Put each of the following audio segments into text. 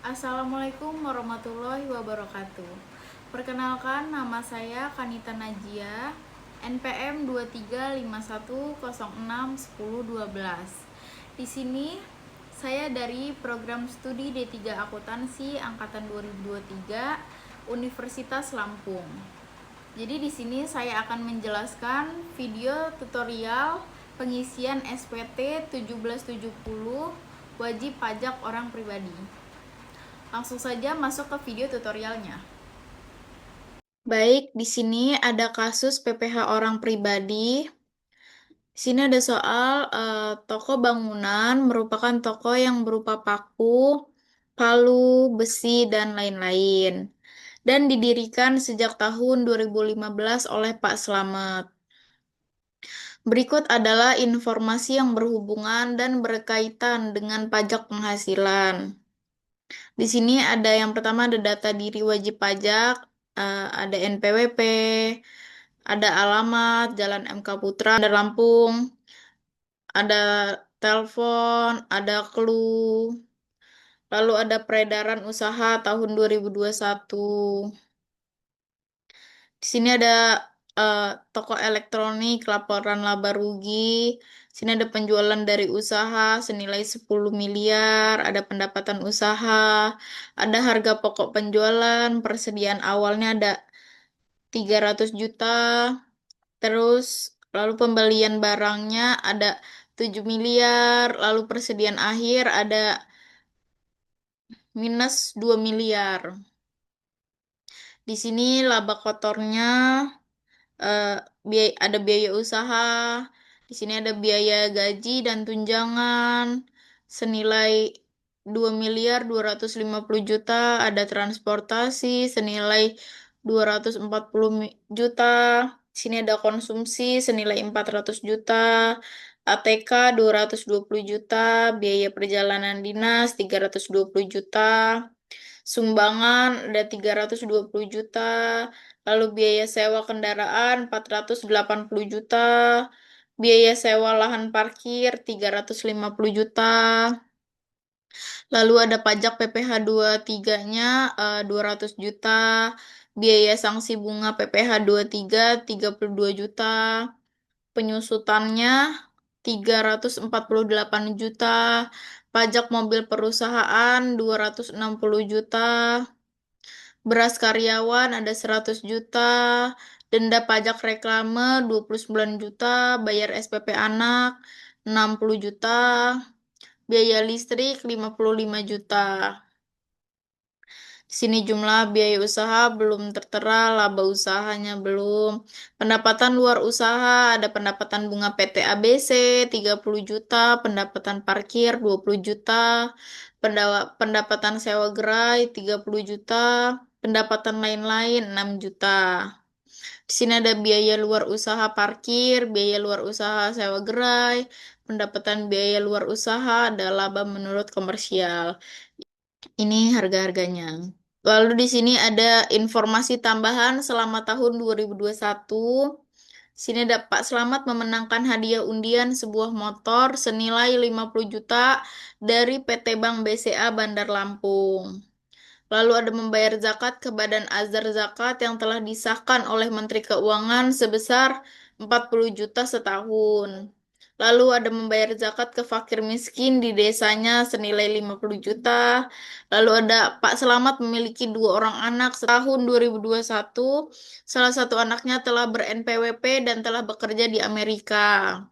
Assalamualaikum warahmatullahi wabarakatuh. Perkenalkan, nama saya Kanita Najia, NPM 2351061012. Di sini saya dari program studi D3 Akuntansi angkatan 2023 Universitas Lampung. Jadi di sini saya akan menjelaskan video tutorial pengisian SPT 1770 wajib pajak orang pribadi. Langsung saja masuk ke video tutorialnya. Baik, di sini ada kasus PPh orang pribadi. Di sini ada soal toko bangunan merupakan toko yang berupa paku, palu, besi, dan lain-lain. Dan didirikan sejak tahun 2015 oleh Pak Slamet. Berikut adalah informasi yang berhubungan dan berkaitan dengan pajak penghasilan. Di sini ada yang pertama ada data diri wajib pajak, ada NPWP, ada alamat Jalan MK Putra, ada Lampung, ada telepon, ada clue, lalu ada peredaran usaha tahun 2021. Di sini ada toko elektronik, laporan laba rugi. Di sini ada penjualan dari usaha senilai 10 miliar, ada pendapatan usaha, ada harga pokok penjualan, persediaan awalnya ada 300 juta, terus lalu pembelian barangnya ada 7 miliar, lalu persediaan akhir ada minus 2 miliar. Di sini laba kotornya eh, ada biaya usaha, di sini ada biaya gaji dan tunjangan senilai 2.250.000.000, ada transportasi senilai 240 juta, di sini ada konsumsi senilai 400 juta, ATK 220 juta, biaya perjalanan dinas 320 juta, sumbangan ada 320 juta, lalu biaya sewa kendaraan 480 juta, biaya sewa lahan parkir 350 juta, lalu ada pajak PPh 23-nya 200 juta, biaya sanksi bunga PPh 23 32 juta, penyusutannya 348 juta, pajak mobil perusahaan 260 juta, beras karyawan ada 100 juta, denda pajak reklame 29 juta, bayar SPP anak 60 juta, biaya listrik 55 juta. Di sini jumlah biaya usaha belum tertera, laba usahanya belum. Pendapatan luar usaha ada pendapatan bunga PT ABC 30 juta, pendapatan parkir 20 juta, pendapatan sewa gerai 30 juta, pendapatan lain-lain 6 juta. Di sini ada biaya luar usaha parkir, biaya luar usaha sewa gerai, pendapatan biaya luar usaha ada laba menurut komersial. Ini harga-harganya. Lalu di sini ada informasi tambahan selama tahun 2021. Sini ada Pak Slamet memenangkan hadiah undian sebuah motor senilai 50 juta dari PT Bank BCA Bandar Lampung. Lalu ada membayar zakat ke Badan Azhar Zakat yang telah disahkan oleh Menteri Keuangan sebesar 40 juta setahun. Lalu ada membayar zakat ke fakir miskin di desanya senilai 50 juta. Lalu ada Pak Selamat memiliki dua orang anak setahun 2021. Salah satu anaknya telah ber-NPWP dan telah bekerja di Amerika.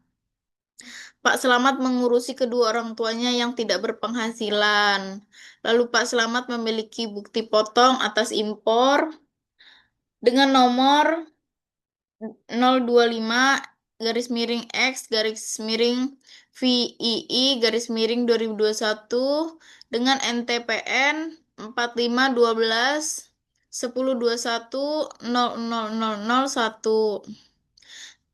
Pak Selamat mengurusi kedua orang tuanya yang tidak berpenghasilan. Lalu Pak Selamat memiliki bukti potong atas impor dengan nomor 025 garis miring X garis miring VII garis miring 2021 dengan NTPN 4512 1021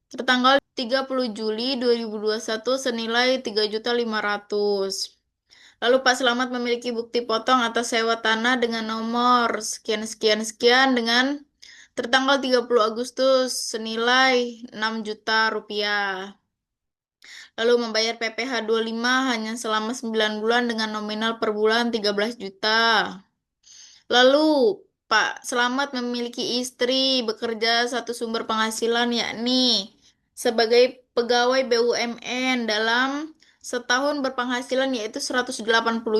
tertanggal 30 Juli 2021 senilai 3.500.000. Lalu Pak Selamat memiliki bukti potong atas sewa tanah dengan nomor sekian sekian sekian dengan tertanggal 30 Agustus senilai 6 juta rupiah. Lalu membayar PPh 25 hanya selama 9 bulan dengan nominal per bulan 13 juta. Lalu Pak Selamat memiliki istri bekerja satu sumber penghasilan yakni sebagai pegawai BUMN dalam setahun berpenghasilan yaitu 180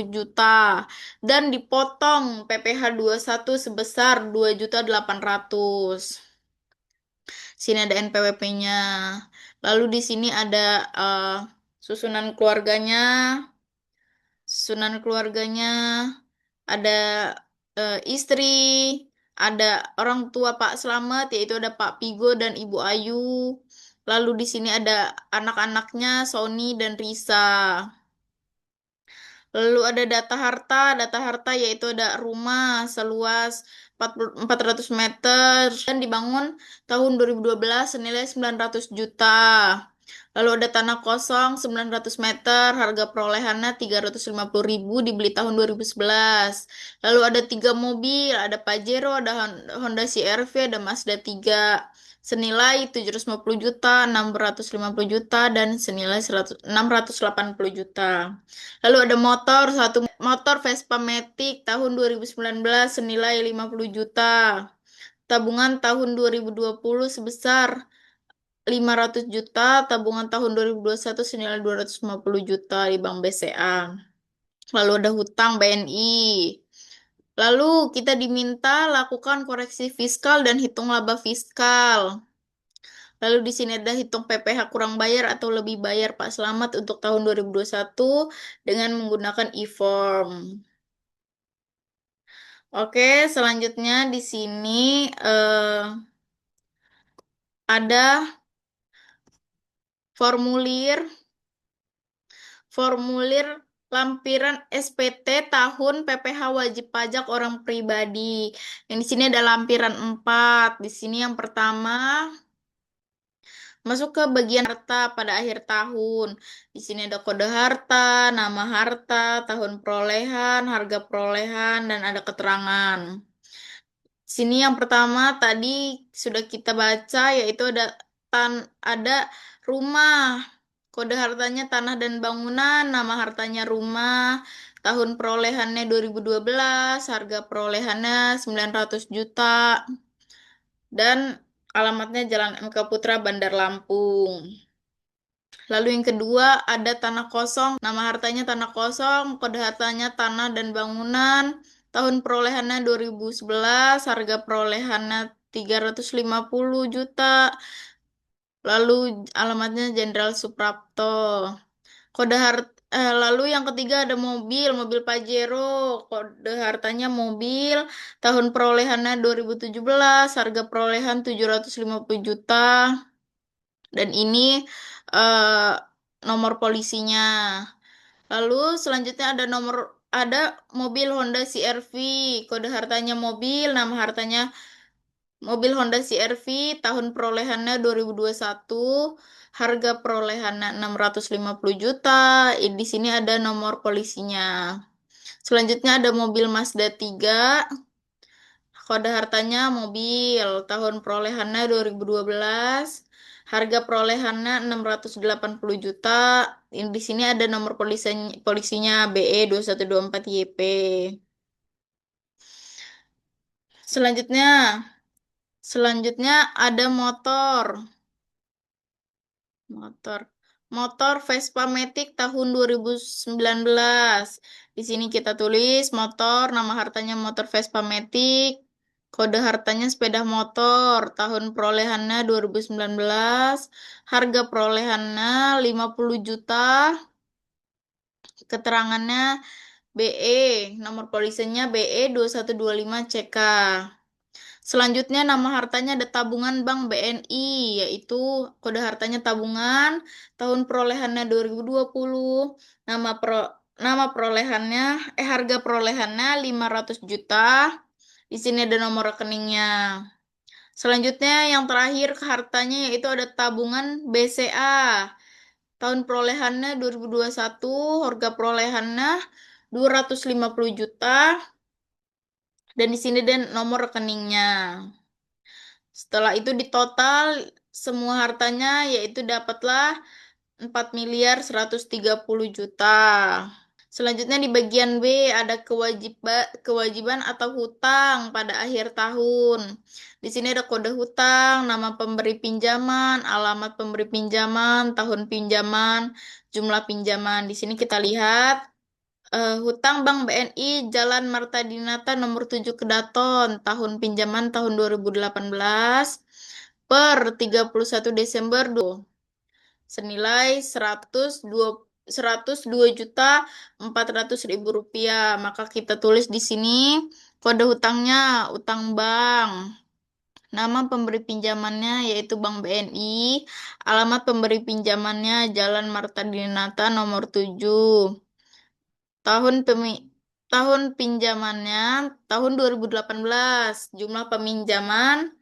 juta dan dipotong PPh satu sebesar 2.800.000. Sini ada NPWP-nya. Lalu di sini ada susunan keluarganya. Susunan keluarganya ada istri, ada orang tua Pak Slamet, yaitu ada Pak Pigo dan Ibu Ayu. Lalu di sini ada anak-anaknya, Sony dan Risa. Lalu ada data harta yaitu ada rumah seluas 400 meter dan dibangun tahun 2012 senilai 900 juta. Lalu ada tanah kosong 900 meter, harga perolehannya 350.000 dibeli tahun 2011. Lalu ada 3 mobil, ada Pajero, ada Honda CR-V, ada Mazda 3 senilai 750 juta, 650 juta, dan senilai 680 juta. Lalu ada satu motor Vespa Matic tahun 2019 senilai 50 juta. Tabungan tahun 2020 sebesar 500 juta, tabungan tahun 2021 senilai 250 juta di Bank BCA. Lalu ada hutang BNI. Lalu kita diminta lakukan koreksi fiskal dan hitung laba fiskal. Lalu di sini ada hitung PPh kurang bayar atau lebih bayar Pak Selamat untuk tahun 2021 dengan menggunakan e-form. Oke, selanjutnya di sini ada formulir formulir lampiran SPT tahun PPh wajib pajak orang pribadi. Yang di sini ada lampiran 4. Di sini yang pertama masuk ke bagian harta pada akhir tahun. Di sini ada kode harta, nama harta, tahun perolehan, harga perolehan, dan ada keterangan. Sini yang pertama tadi sudah kita baca yaitu ada rumah. Kode hartanya tanah dan bangunan, nama hartanya rumah, tahun perolehannya 2012, harga perolehannya 900 juta, dan alamatnya Jalan MK Putra, Bandar Lampung. Lalu yang kedua ada tanah kosong, nama hartanya tanah kosong, kode hartanya tanah dan bangunan, tahun perolehannya 2011, harga perolehannya 350 juta, lalu alamatnya Jenderal Suprapto. Lalu yang ketiga ada mobil Pajero, kode hartanya mobil, tahun perolehannya 2017, harga perolehan 750 juta, dan ini eh, nomor polisinya. Lalu selanjutnya ada mobil Honda CR-V, kode hartanya mobil, nama hartanya mobil Honda CR-V, tahun perolehannya 2021, harga perolehannya 650 juta. Di sini ada nomor polisinya. Selanjutnya ada mobil Mazda 3, kode hartanya mobil, tahun perolehannya 2012, harga perolehannya 680 juta. Di sini ada nomor polisinya BE 2124YP. Selanjutnya, selanjutnya ada motor. Motor. Motor Vespa Matic tahun 2019. Di sini kita tulis motor, nama hartanya motor Vespa Matic, kode hartanya sepeda motor, tahun perolehannya 2019, harga perolehannya 50 juta, keterangannya BE, nomor polisinya BE 2125CK. Selanjutnya nama hartanya ada tabungan Bank BNI, yaitu kode hartanya tabungan, tahun perolehannya 2020, nama pro, nama perolehannya, harga perolehannya 500 juta. Di sini ada nomor rekeningnya. Selanjutnya yang terakhir hartanya yaitu ada tabungan BCA. Tahun perolehannya 2021, harga perolehannya 250 juta, dan di sini dan nomor rekeningnya. Setelah itu ditotal semua hartanya yaitu dapatlah 4.130 juta. Selanjutnya di bagian B ada kewajiban atau hutang pada akhir tahun. Di sini ada kode hutang, nama pemberi pinjaman, alamat pemberi pinjaman, tahun pinjaman, jumlah pinjaman. Di sini kita lihat hutang Bank BNI Jalan Marta Dinata nomor 7 Kedaton, tahun pinjaman tahun 2018 per 31 Desember 2020 senilai 102 juta 400 ribu rupiah. Maka kita tulis di sini kode hutangnya utang bank. Nama pemberi pinjamannya yaitu Bank BNI. Alamat pemberi pinjamannya Jalan Marta Dinata nomor 7. Tahun tahun pinjamannya tahun 2018. Jumlah peminjaman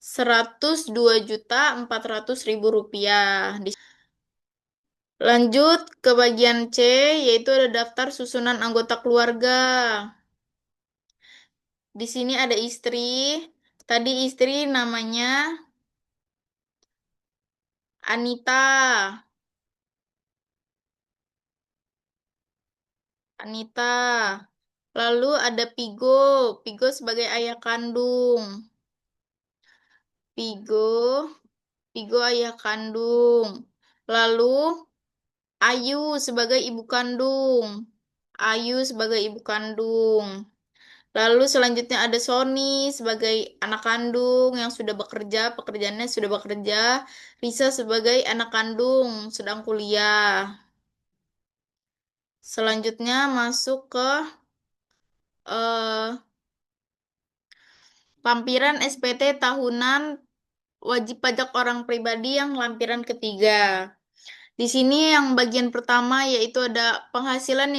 102 juta 400 ribu rupiah. Lanjut ke bagian C, yaitu ada daftar susunan anggota keluarga. Di sini ada istri. Tadi istri namanya Anita. Anita. Lalu ada Pigo. Pigo sebagai ayah kandung. Pigo. Pigo ayah kandung. Lalu Ayu sebagai ibu kandung. Ayu sebagai ibu kandung. Lalu selanjutnya ada Sony sebagai anak kandung yang sudah bekerja, pekerjaannya sudah bekerja. Risa sebagai anak kandung sedang kuliah. Selanjutnya masuk ke eh, lampiran SPT tahunan wajib pajak orang pribadi yang lampiran ketiga. Di sini yang bagian pertama yaitu ada penghasilan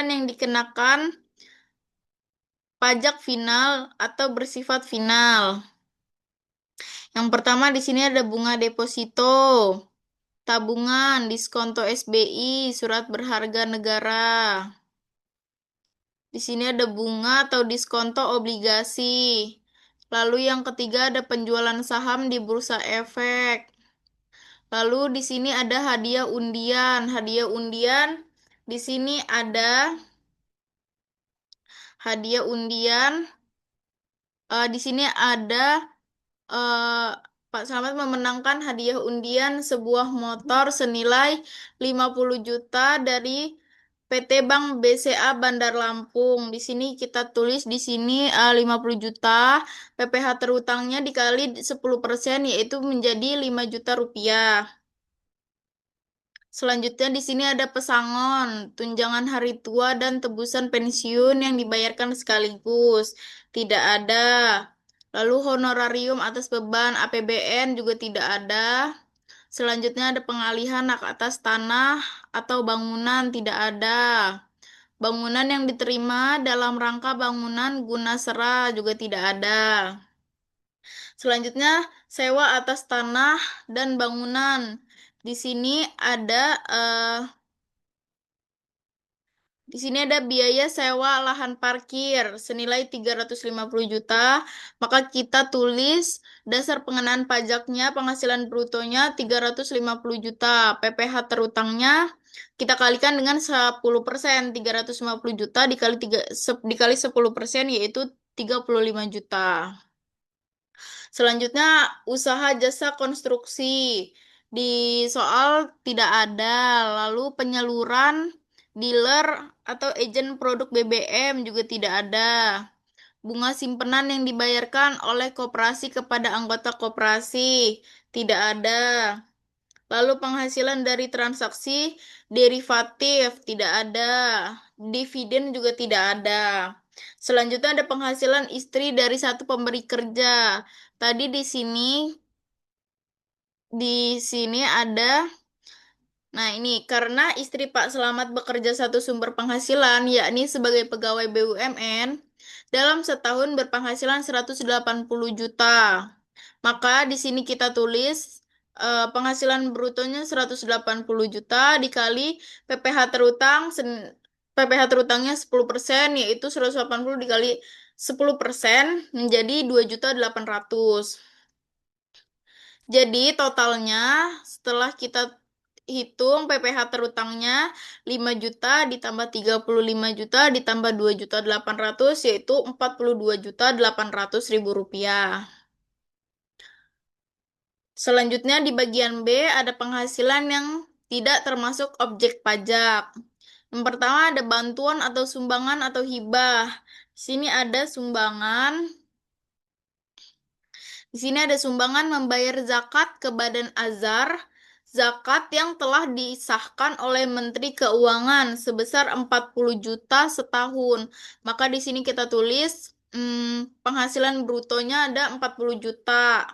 yang dikenakan pajak final atau bersifat final. Yang pertama di sini ada bunga deposito, tabungan, diskonto SBI, surat berharga negara. Di sini ada bunga atau diskonto obligasi. Lalu yang ketiga ada penjualan saham di bursa efek. Lalu di sini ada hadiah undian. Hadiah undian di sini ada hadiah undian. Di sini ada eh, Pak Slamet memenangkan hadiah undian sebuah motor senilai 50 juta dari PT Bank BCA Bandar Lampung. Di sini kita tulis di sini 50 juta, PPh terutangnya dikali 10% yaitu menjadi 5 juta rupiah. Selanjutnya di sini ada pesangon, tunjangan hari tua dan tebusan pensiun yang dibayarkan sekaligus. Tidak ada. Lalu honorarium atas beban APBN juga tidak ada. Selanjutnya ada pengalihan hak atas tanah atau bangunan tidak ada. Bangunan yang diterima dalam rangka bangunan guna sera juga tidak ada. Selanjutnya sewa atas tanah dan bangunan. Di sini ada di sini ada biaya sewa lahan parkir senilai 350 juta, maka kita tulis dasar pengenaan pajaknya, penghasilan brutonya 350 juta, PPh terutangnya kita kalikan dengan 10%, 350 juta dikali 10% yaitu 35 juta. Selanjutnya usaha jasa konstruksi. Di soal tidak ada. Lalu penyaluran dealer atau agen produk BBM juga tidak ada. Bunga simpenan yang dibayarkan oleh koperasi kepada anggota koperasi tidak ada. Lalu penghasilan dari transaksi derivatif tidak ada. Dividen juga tidak ada. Selanjutnya ada penghasilan istri dari satu pemberi kerja. Tadi di sini ada. Nah, ini karena istri Pak Selamat bekerja satu sumber penghasilan, yakni sebagai pegawai BUMN, dalam setahun berpenghasilan 180 juta. Maka di sini kita tulis penghasilan brutonya 180 juta dikali PPh terutang, PPh terutangnya 10%, yaitu 180 dikali 10% menjadi 2.800.000. Jadi totalnya setelah kita hitung PPh terutangnya 5 juta ditambah 35 juta ditambah 2.800.000 yaitu 42.800.000 rupiah. Selanjutnya di bagian B ada penghasilan yang tidak termasuk objek pajak. Yang pertama ada bantuan atau sumbangan atau hibah. Di sini ada sumbangan. Di sini ada sumbangan membayar zakat ke Badan Azhar, zakat yang telah disahkan oleh Menteri Keuangan sebesar 40 juta setahun. Maka di sini kita tulis penghasilan brutonya ada 40 juta.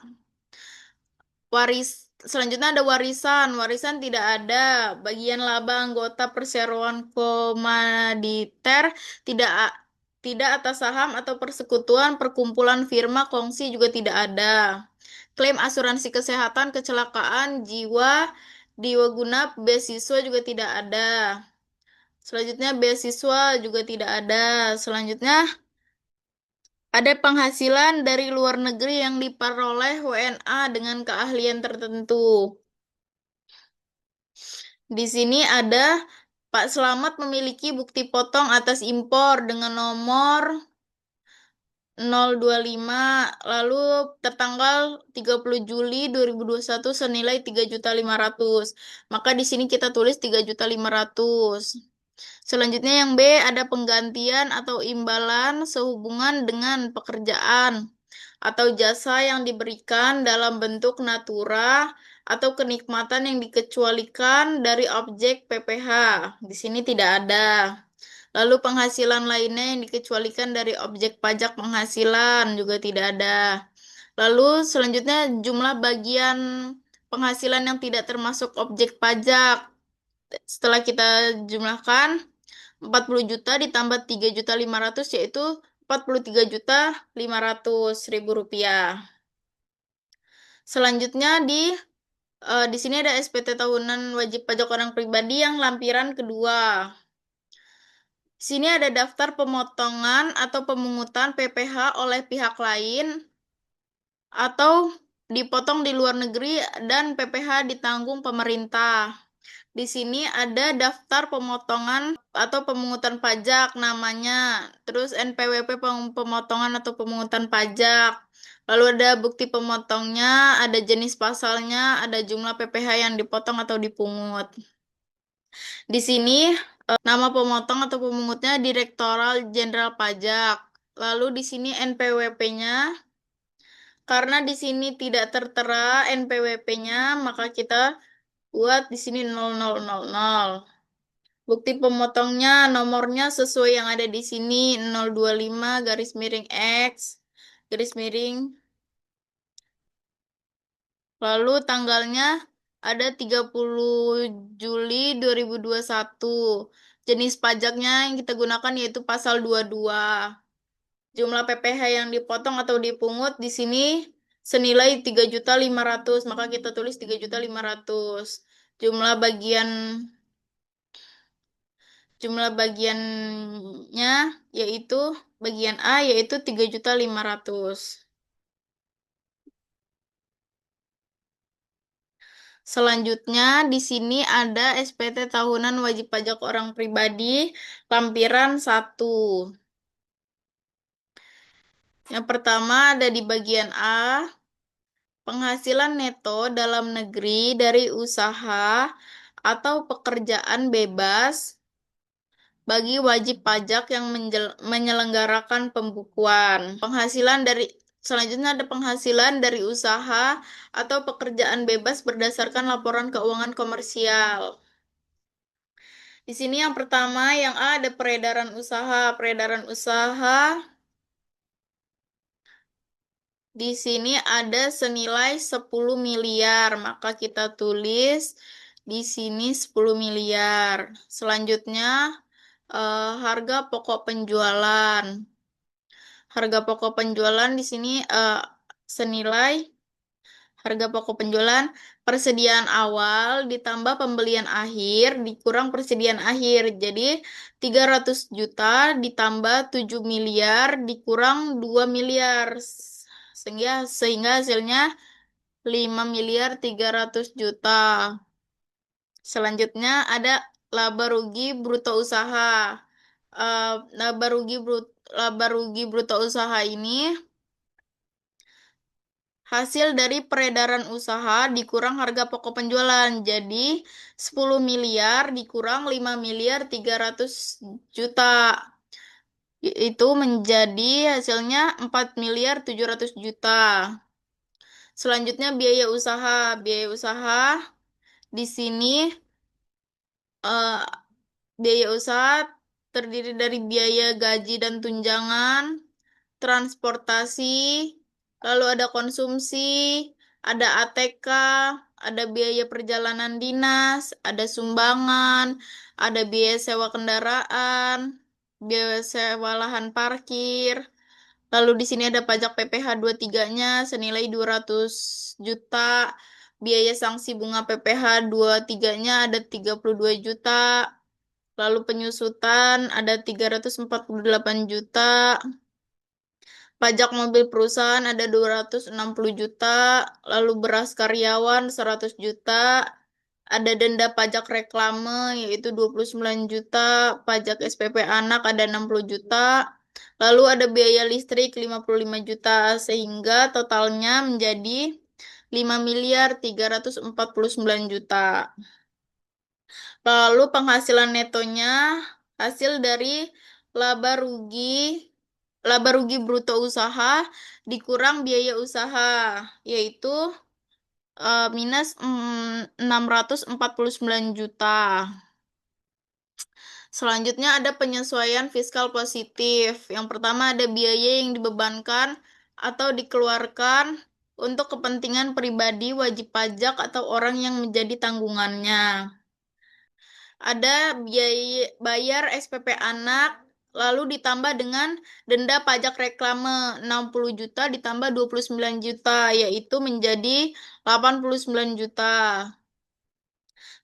Selanjutnya ada warisan. Warisan tidak ada. Bagian laba anggota perseroan komoditer tidak tidak atas saham atau persekutuan, perkumpulan firma, kongsi juga tidak ada. Klaim asuransi kesehatan, kecelakaan, jiwa, guna, beasiswa juga tidak ada. Selanjutnya beasiswa juga tidak ada. Selanjutnya ada penghasilan dari luar negeri yang diperoleh WNA dengan keahlian tertentu. Di sini ada Pak Slamet memiliki bukti potong atas impor dengan nomor 025, lalu tertanggal 30 Juli 2021 senilai 3.500.000. Maka di sini kita tulis 3.500.000. Selanjutnya yang B ada penggantian atau imbalan sehubungan dengan pekerjaan atau jasa yang diberikan dalam bentuk natura atau kenikmatan yang dikecualikan dari objek PPh. Di sini tidak ada. Lalu penghasilan lainnya yang dikecualikan dari objek pajak penghasilan juga tidak ada. Lalu selanjutnya jumlah bagian penghasilan yang tidak termasuk objek pajak. Setelah kita jumlahkan 40 juta ditambah 3.500.000 yaitu 43.500.000 rupiah. Selanjutnya di sini ada SPT tahunan wajib pajak orang pribadi yang lampiran kedua. Di sini ada daftar pemotongan atau pemungutan PPh oleh pihak lain atau dipotong di luar negeri dan PPh ditanggung pemerintah. Di sini ada daftar pemotongan atau pemungutan pajak namanya, terus NPWP pemotongan atau pemungutan pajak. Lalu ada bukti pemotongnya, ada jenis pasalnya, ada jumlah PPh yang dipotong atau dipungut. Di sini nama pemotong atau pemungutnya Direktoral Jenderal Pajak. Lalu di sini NPWP-nya, karena di sini tidak tertera NPWP-nya, maka kita buat di sini 0000. Bukti pemotongnya nomornya sesuai yang ada di sini 025 garis miring X garis miring. Lalu tanggalnya ada 30 Juli 2021. Jenis pajaknya yang kita gunakan yaitu pasal 22. Jumlah PPh yang dipotong atau dipungut di sini senilai 3.500.000, maka kita tulis 3.500.000. Jumlah bagiannya yaitu bagian A yaitu 3.500.000. Selanjutnya di sini ada SPT tahunan wajib pajak orang pribadi lampiran 1. Yang pertama ada di bagian A, penghasilan neto dalam negeri dari usaha atau pekerjaan bebas bagi wajib pajak yang menyelenggarakan pembukuan. Selanjutnya ada penghasilan dari usaha atau pekerjaan bebas berdasarkan laporan keuangan komersial. Di sini yang pertama, yang A ada peredaran usaha. Peredaran usaha di sini ada senilai 10 miliar, maka kita tulis di sini 10 miliar. Selanjutnya harga pokok penjualan. Harga pokok penjualan di sini senilai harga pokok penjualan persediaan awal ditambah pembelian akhir dikurang persediaan akhir. Jadi 300 juta ditambah 7 miliar dikurang 2 miliar. Sehingga hasilnya 5.300.000.000. Selanjutnya ada laba rugi bruto usaha. Eh, laba rugi laba rugi bruto usaha ini hasil dari peredaran usaha dikurang harga pokok penjualan. Jadi 10 miliar dikurang 5.300.000.000. Itu menjadi hasilnya 4.700.000.000. Selanjutnya biaya usaha. Biaya usaha di sini eh, biaya usaha terdiri dari biaya gaji dan tunjangan, transportasi, lalu ada konsumsi, ada ATK, ada biaya perjalanan dinas, ada sumbangan, ada biaya sewa kendaraan, biaya sewa lahan parkir. Lalu di sini ada pajak PPh 23-nya senilai 200 juta. Biaya sanksi bunga PPh 23-nya ada 32 juta. Lalu penyusutan ada 348 juta. Pajak mobil perusahaan ada 260 juta. Lalu beras karyawan 100 juta. Ada denda pajak reklame yaitu 29 juta. Pajak SPP anak ada 60 juta. Lalu ada biaya listrik 55 juta. Sehingga totalnya menjadi 5.349.000.000. Lalu penghasilan netonya hasil dari laba rugi laba rugi bruto usaha dikurang biaya usaha yaitu minus 649 juta. Selanjutnya ada penyesuaian fiskal positif. Yang pertama ada biaya yang dibebankan atau dikeluarkan untuk kepentingan pribadi wajib pajak atau orang yang menjadi tanggungannya. Ada biaya bayar SPP anak, lalu ditambah dengan denda pajak reklame 60 juta ditambah 29 juta, yaitu menjadi 89 juta.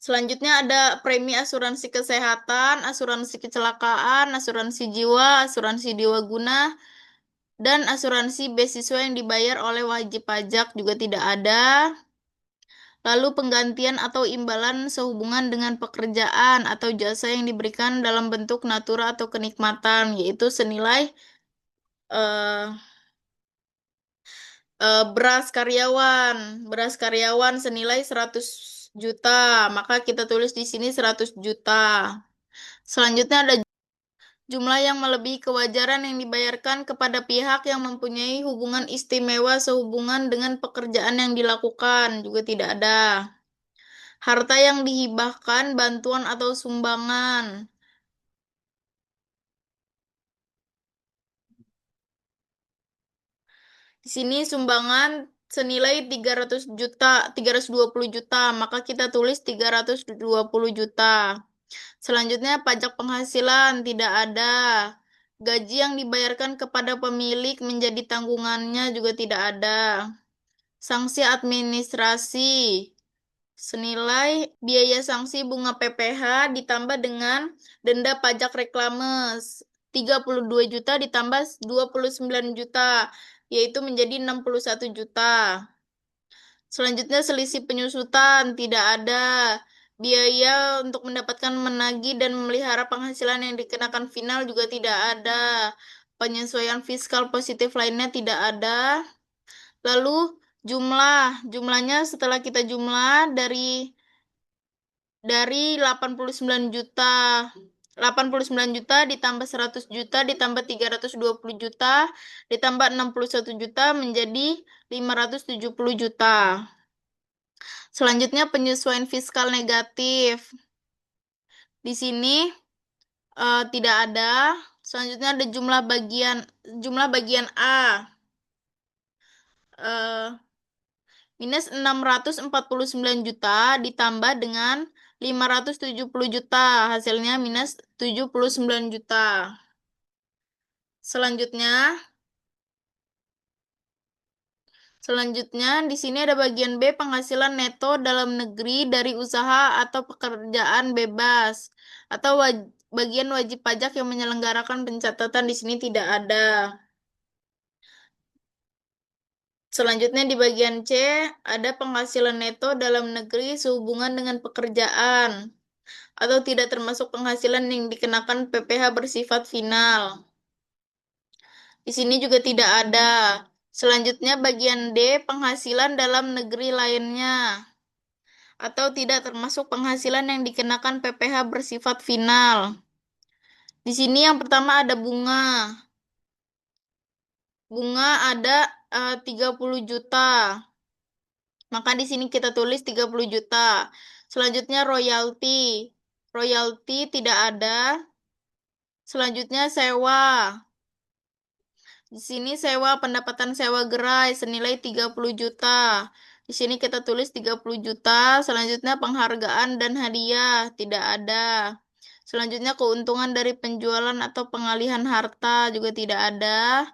Selanjutnya ada premi asuransi kesehatan, asuransi kecelakaan, asuransi jiwa, asuransi dewa guna, dan asuransi beasiswa yang dibayar oleh wajib pajak juga tidak ada. Lalu penggantian atau imbalan sehubungan dengan pekerjaan atau jasa yang diberikan dalam bentuk natura atau kenikmatan, yaitu senilai eh, beras karyawan. Beras karyawan senilai 100 juta, maka kita tulis di sini 100 juta. Selanjutnya ada jumlah yang melebihi kewajaran yang dibayarkan kepada pihak yang mempunyai hubungan istimewa sehubungan dengan pekerjaan yang dilakukan, juga tidak ada. Harta yang dihibahkan, bantuan atau sumbangan. Di sini sumbangan senilai 300 juta, 320 juta, maka kita tulis 320 juta. Selanjutnya pajak penghasilan tidak ada. Gaji yang dibayarkan kepada pemilik menjadi tanggungannya juga tidak ada. Sanksi administrasi senilai biaya sanksi bunga PPh ditambah dengan denda pajak reklame 32 juta ditambah 29 juta, yaitu menjadi 61 juta. Selanjutnya selisih penyusutan tidak ada. Biaya untuk mendapatkan menagih dan memelihara penghasilan yang dikenakan final juga tidak ada. Penyesuaian fiskal positif lainnya tidak ada. Lalu jumlahnya setelah kita jumlah dari 89 juta. 89 juta ditambah 100 juta ditambah 320 juta ditambah 61 juta menjadi 570 juta. Selanjutnya penyesuaian fiskal negatif. Di sini tidak ada. Selanjutnya ada jumlah bagian A. Eh, minus 649 juta ditambah dengan 570 juta. Hasilnya minus 79 juta. Selanjutnya, di sini ada bagian B, penghasilan neto dalam negeri dari usaha atau pekerjaan bebas atau bagian wajib pajak yang menyelenggarakan pencatatan di sini tidak ada. Selanjutnya di bagian C, ada penghasilan neto dalam negeri sehubungan dengan pekerjaan atau tidak termasuk penghasilan yang dikenakan PPh bersifat final. Di sini juga tidak ada. Selanjutnya bagian D, penghasilan dalam negeri lainnya atau tidak termasuk penghasilan yang dikenakan PPh bersifat final. Di sini yang pertama ada bunga. Bunga ada 30 juta. Maka di sini kita tulis 30 juta. Selanjutnya royalti. Royalti tidak ada. Selanjutnya sewa. Di sini sewa pendapatan sewa gerai senilai 30 juta. Di sini kita tulis 30 juta. Selanjutnya penghargaan dan hadiah tidak ada. Selanjutnya keuntungan dari penjualan atau pengalihan harta juga tidak ada.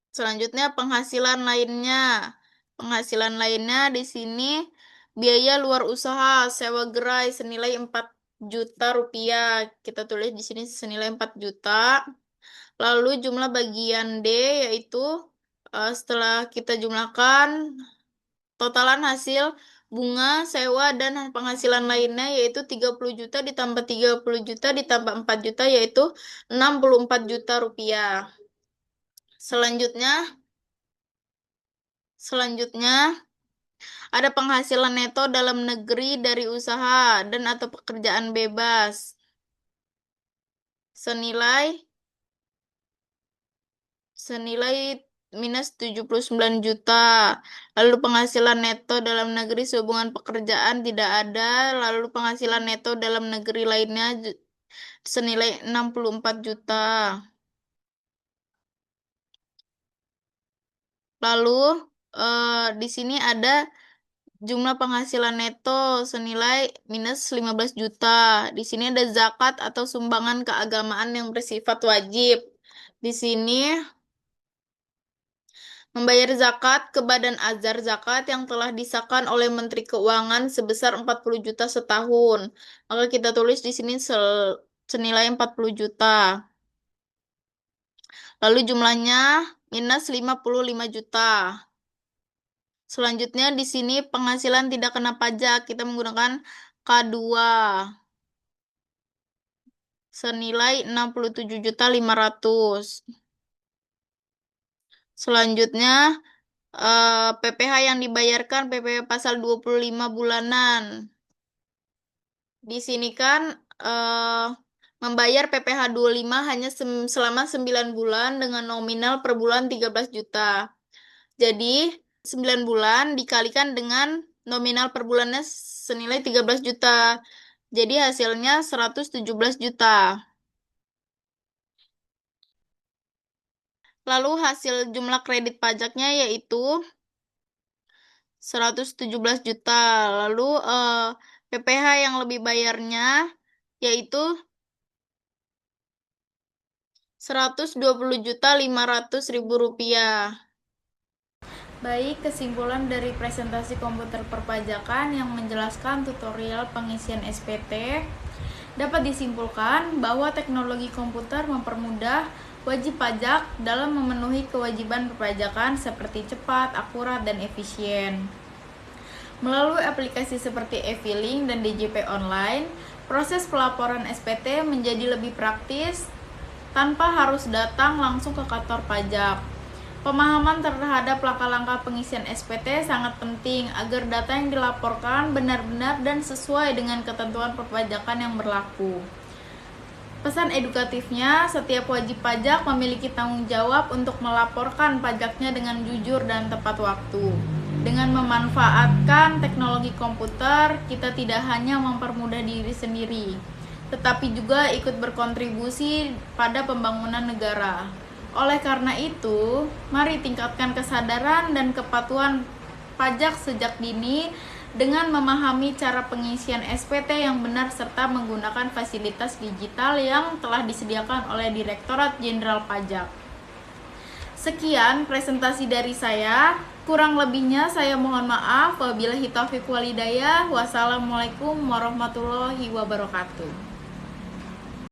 Selanjutnya penghasilan lainnya. Penghasilan lainnya di sini biaya luar usaha sewa gerai senilai 4 juta rupiah. Kita tulis di sini senilai 4 juta. Lalu jumlah bagian D yaitu setelah kita jumlahkan totalan hasil bunga, sewa, dan penghasilan lainnya yaitu 30 juta ditambah 30 juta ditambah 4 juta yaitu 64 juta rupiah. Selanjutnya ada penghasilan neto dalam negeri dari usaha dan atau pekerjaan bebas senilai minus 79 juta. Lalu penghasilan neto dalam negeri sehubungan pekerjaan tidak ada. Lalu penghasilan neto dalam negeri lainnya senilai 64 juta. Lalu di sini ada jumlah penghasilan neto senilai minus 15 juta. Di sini ada zakat atau sumbangan keagamaan yang bersifat wajib. Di sini membayar zakat ke Badan Azhar Zakat yang telah disahkan oleh Menteri Keuangan sebesar 40 juta setahun. Maka kita tulis di sini senilai 40 juta. Lalu jumlahnya minus 55 juta. Selanjutnya di sini penghasilan tidak kena pajak. Kita menggunakan K2 senilai 67.500. Selanjutnya PPh yang dibayarkan PPh pasal 25 bulanan. Di sini kan membayar PPh 25 hanya selama 9 bulan dengan nominal per bulan 13 juta. Jadi 9 bulan dikalikan dengan nominal per bulannya senilai 13 juta. Jadi hasilnya 117 juta. Lalu hasil jumlah kredit pajaknya yaitu 117 juta. Lalu PPh yang lebih bayarnya yaitu 120.500.000 rupiah. Baik, kesimpulan dari presentasi komputer perpajakan yang menjelaskan tutorial pengisian SPT dapat disimpulkan bahwa teknologi komputer mempermudah wajib pajak dalam memenuhi kewajiban perpajakan seperti cepat, akurat, dan efisien. Melalui aplikasi seperti e-filing dan DJP online, proses pelaporan SPT menjadi lebih praktis tanpa harus datang langsung ke kantor pajak. Pemahaman terhadap langkah-langkah pengisian SPT sangat penting agar data yang dilaporkan benar-benar dan sesuai dengan ketentuan perpajakan yang berlaku. Pesan edukatifnya, setiap wajib pajak memiliki tanggung jawab untuk melaporkan pajaknya dengan jujur dan tepat waktu. Dengan memanfaatkan teknologi komputer, kita tidak hanya mempermudah diri sendiri, tetapi juga ikut berkontribusi pada pembangunan negara. Oleh karena itu, mari tingkatkan kesadaran dan kepatuhan pajak sejak dini dengan memahami cara pengisian SPT yang benar serta menggunakan fasilitas digital yang telah disediakan oleh Direktorat Jenderal Pajak. Sekian presentasi dari saya. Kurang lebihnya saya mohon maaf. Wabillahi taufiq walhidayah. Wassalamualaikum warahmatullahi wabarakatuh.